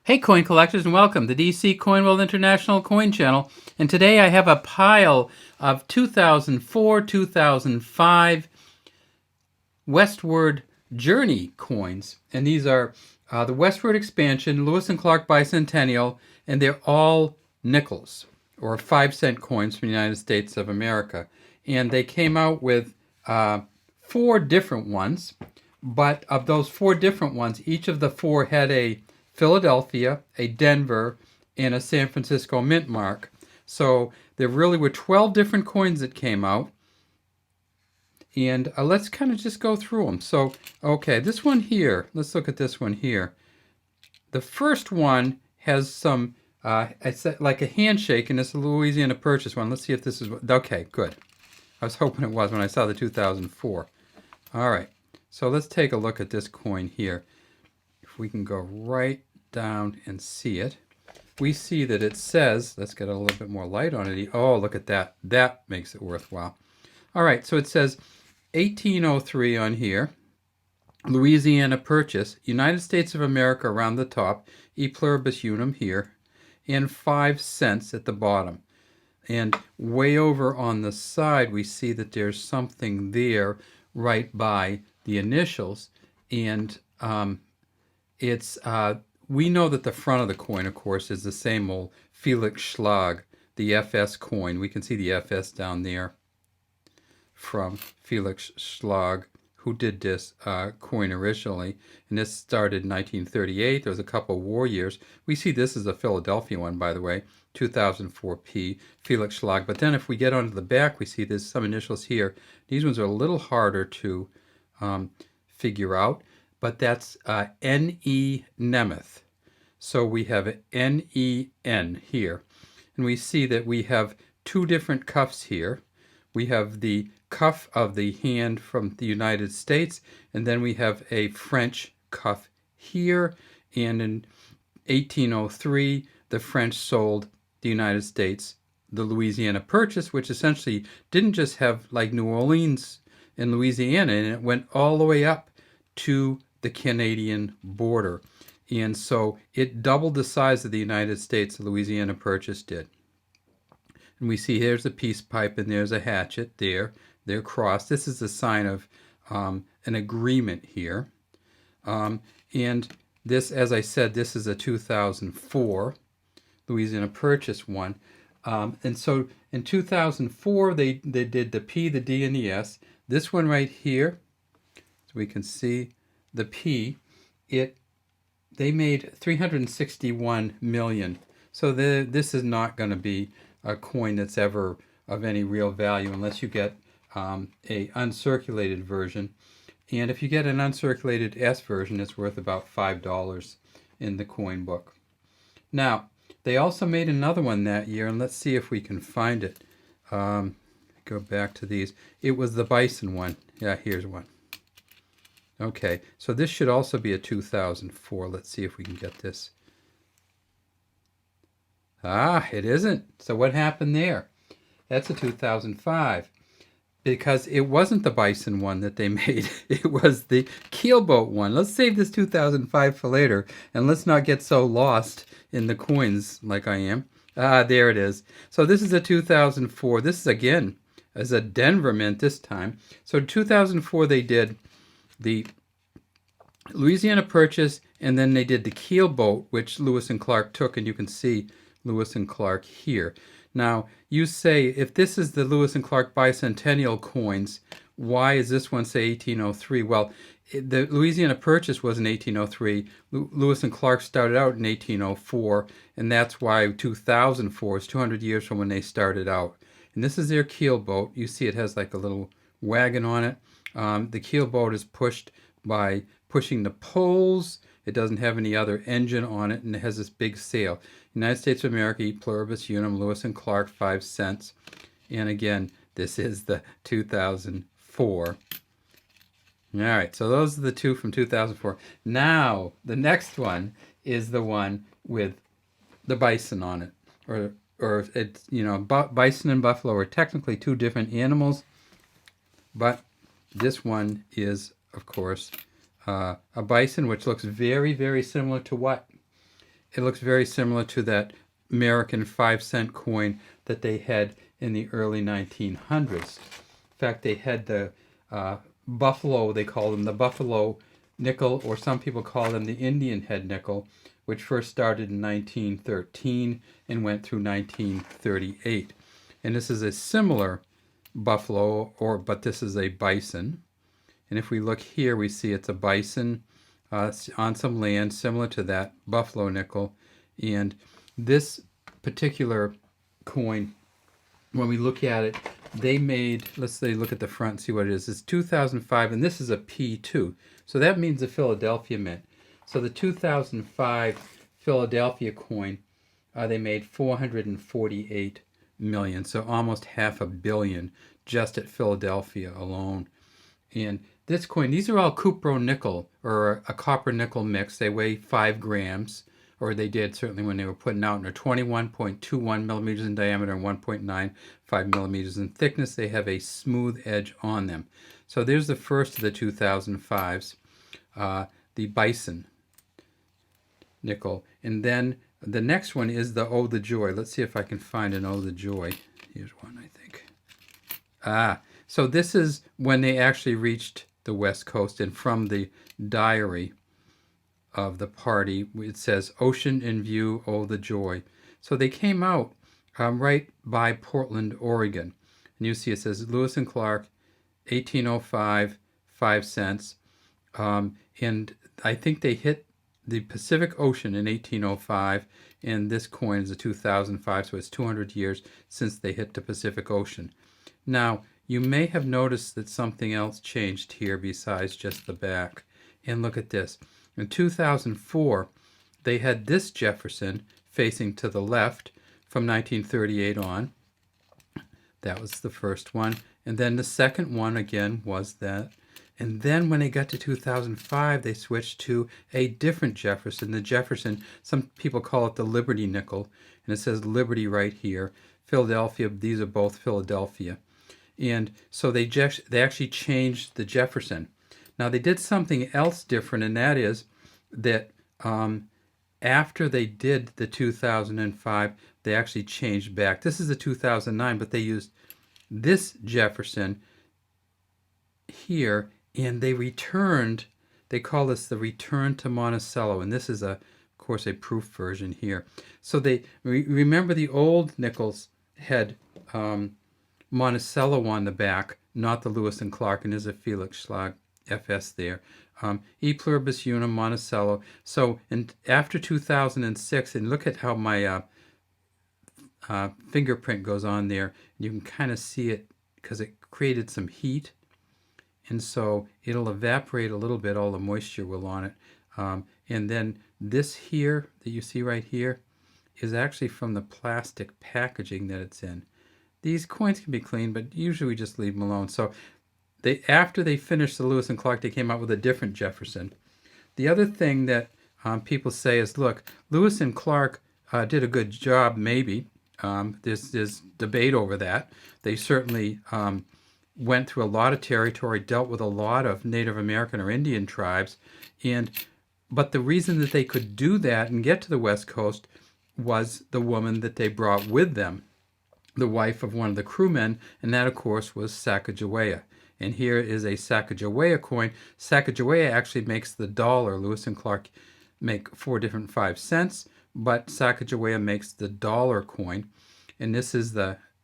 Hey coin collectors, and welcome to DC Coin World International Coin Channel. And today I have a pile of 2004, 2005 Westward Journey coins. And these are the Westward Expansion, Lewis and Clark Bicentennial, and they're all nickels, or 5-cent coins from the United States of America. And they came out with 4 different ones, but of those 4 different ones, each of the 4 had a Philadelphia, a Denver, and a San Francisco mint mark. So there really were 12 different coins that came out. And let's kind of just go through them. So, okay, this one here, let's look at this one here. The first one has some, it's like a handshake, and it's a Louisiana Purchase one. Let's see if this is, okay, good. I was hoping it was when I saw the 2004. All right, so let's take a look at this coin here. If we can go right down and see it, we see that it says, let's get a little bit more light on it. Oh, look at that. That makes it worthwhile. All right, so it says 1803 on here, Louisiana Purchase, United States of America around the top, E pluribus unum here, and 5 cents at the bottom. And way over on the side, we see that there's something there right by the initials, and it's we know that the front of the coin, of course, is the same old Felix Schlag, the FS coin. We can see the FS down there from Felix Schlag, who did this coin originally. And this started in 1938. There was a couple war years. We see this is a Philadelphia one, by the way, 2004P, Felix Schlag. But then if we get onto the back, we see there's some initials here. These ones are a little harder to figure out. But that's N.E. Nemeth. So we have N-E-N here. And we see that we have 2 different cuffs here. We have the cuff of the hand from the United States, and then we have a French cuff here. And in 1803, the French sold the United States the Louisiana Purchase, which essentially didn't just have like New Orleans and Louisiana, and it went all the way up to the Canadian border. And so it doubled the size of the United States, the Louisiana Purchase did. And we see here's a peace pipe and there's a hatchet there. They're crossed. This is a sign of an agreement here. And this, as I said, this is a 2004 Louisiana Purchase one. And so in 2004, they did the P, the D, and the S. This one right here, so we can see the P, they made 361 million. So this is not going to be a coin that's ever of any real value unless you get a uncirculated version. And if you get an uncirculated S version, it's worth about $5 in the coin book. Now, they also made another one that year, and let's see if we can find it. Go back to these. It was the Bison one. Yeah, here's one. Okay, so this should also be a 2004. Let's see if we can get this. Ah, it isn't. So what happened there? That's a 2005. Because it wasn't the Bison one that they made. It was the Keelboat one. Let's save this 2005 for later, and let's not get so lost in the coins like I am. Ah, there it is. So this is a 2004. This is, again, as a Denver mint this time. So 2004 they did the Louisiana Purchase, and then they did the Keelboat, which Lewis and Clark took, and you can see Lewis and Clark here. Now, you say, if this is the Lewis and Clark Bicentennial coins, why is this one say 1803? Well, the Louisiana Purchase was in 1803. Lewis and Clark started out in 1804, and that's why 2004 is 200 years from when they started out. And this is their Keelboat. You see it has like a little wagon on it. The Keelboat is pushed by pushing the poles. It doesn't have any other engine on it, and it has this big sail. United States of America, E pluribus unum, Lewis and Clark, 5 cents. And again, this is the 2004. All right, so those are the 2 from 2004. Now, the next one is the one with the bison on it. Or it's, you know, bison and buffalo are technically 2 different animals. But this one is, of course, a bison, which looks very, very similar to what? it looks very similar to that American 5-cent coin that they had in the early 1900s. In fact, they had the buffalo, they call them the buffalo nickel, or some people call them the Indian head nickel, which first started in 1913 and went through 1938. And this is a similar buffalo, but this is a bison. And if we look here, we see it's a bison on some land similar to that buffalo nickel. And this particular coin, when we look at it, they made, let's say, look at the front and see what it is. It's 2005, and this is a P2. So that means the Philadelphia Mint. So the 2005 Philadelphia coin, they made 448 million, so almost $500 million just at Philadelphia alone. And this coin, these are all cupro nickel, or a copper nickel mix. They weigh 5 grams, or they did certainly when they were putting out, and they're 21.21 millimeters in diameter and 1.95 millimeters in thickness. They have a smooth edge on them. So there's the first of the 2005s, the Bison nickel. And then the next one is the Oh the Joy. Let's see if I can find an Oh the Joy. Here's one, I think. So this is when they actually reached the West Coast, and from the diary of the party, it says, "Ocean in view, oh the joy." So they came out right by Portland, Oregon. And you see it says Lewis and Clark, 1805, 5 cents. And I think they hit the Pacific Ocean in 1805, and this coin is a 2005, so it's 200 years since they hit the Pacific Ocean. Now, you may have noticed that something else changed here besides just the back. And look at this. In 2004, they had this Jefferson facing to the left from 1938 on. That was the first one. And then the second one again was that. And then when they got to 2005, they switched to a different Jefferson. The Jefferson, some people call it the Liberty nickel, and it says Liberty right here. Philadelphia, these are both Philadelphia. And so they actually changed the Jefferson. Now they did something else different, and that is that after they did the 2005, they actually changed back. This is the 2009, but they used this Jefferson here, and they returned. They call this the return to Monticello, and this is of course, a proof version here. So they remember the old nickels had Monticello on the back, not the Lewis and Clark, and there's a Felix Schlag FS there. E pluribus unum Monticello. So after 2006, and look at how my fingerprint goes on there. You can kind of see it because it created some heat, and so it'll evaporate a little bit. All the moisture will on it. And then this here that you see right here is actually from the plastic packaging that it's in. These coins can be cleaned, but usually we just leave them alone. So after they finished the Lewis and Clark, they came out with a different Jefferson. The other thing that people say is, look, Lewis and Clark did a good job, maybe. There's debate over that. They certainly went through a lot of territory, dealt with a lot of Native American or Indian tribes, but the reason that they could do that and get to the West Coast was the woman that they brought with them, the wife of one of the crewmen, and that, of course, was Sacagawea. And here is a Sacagawea coin. Sacagawea actually makes the dollar. Lewis and Clark make 4 different 5 cents, but Sacagawea makes the dollar coin. And this is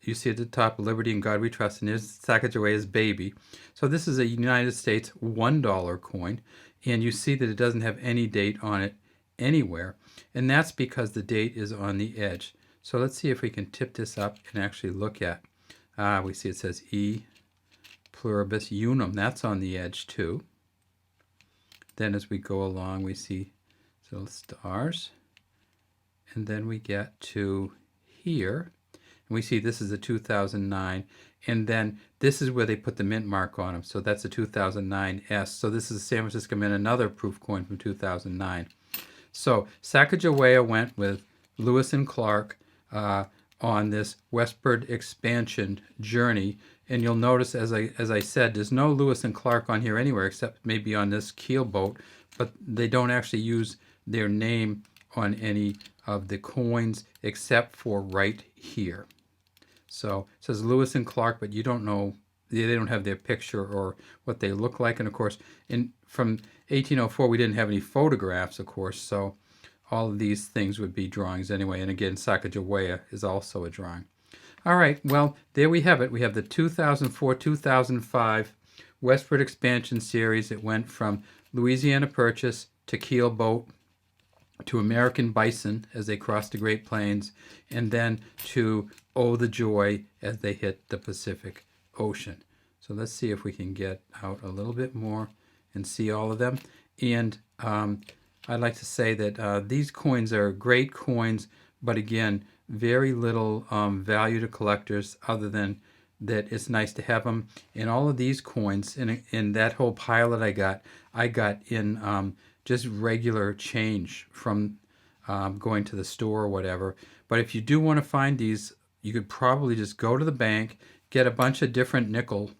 you see at the top, Liberty and God We Trust, and there's Sacagawea's baby. So this is a United States $1 coin, and you see that it doesn't have any date on it anywhere, and that's because the date is on the edge. So let's see if we can tip this up and actually look at. We see it says E pluribus unum. That's on the edge too. Then as we go along, we see little stars. And then we get to here. And we see this is a 2009. And then this is where they put the mint mark on them. So that's a 2009S. So this is a San Francisco Mint, another proof coin from 2009. So Sacagawea went with Lewis and Clark on this westward expansion journey. And you'll notice, as I said, there's no Lewis and Clark on here anywhere except maybe on this Keelboat, but they don't actually use their name on any of the coins except for right here. So it says Lewis and Clark, but you don't know, they don't have their picture or what they look like. And of course, from 1804, we didn't have any photographs, of course, so all of these things would be drawings anyway. And again, Sacagawea is also a drawing. All right, well, there we have it. We have the 2004-2005 Westward Expansion Series. It went from Louisiana Purchase to Keelboat to American Bison as they crossed the Great Plains, and then to Oh the Joy as they hit the Pacific Ocean. So let's see if we can get out a little bit more and see all of them. And I'd like to say that these coins are great coins, but again, very little value to collectors other than that it's nice to have them. And all of these coins in that whole pile that I got in just regular change from going to the store or whatever. But if you do want to find these, you could probably just go to the bank, get a bunch of different nickel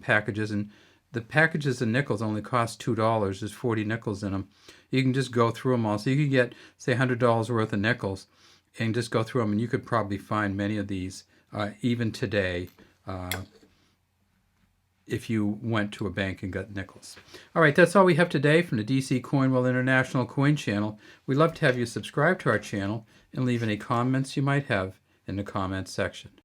packages, and the packages of nickels only cost $2. There's 40 nickels in them. You can just go through them all. So you could get, say, $100 worth of nickels and just go through them, and you could probably find many of these even today if you went to a bank and got nickels. All right, that's all we have today from the DC Coinwell International Coin Channel. We'd love to have you subscribe to our channel and leave any comments you might have in the comments section.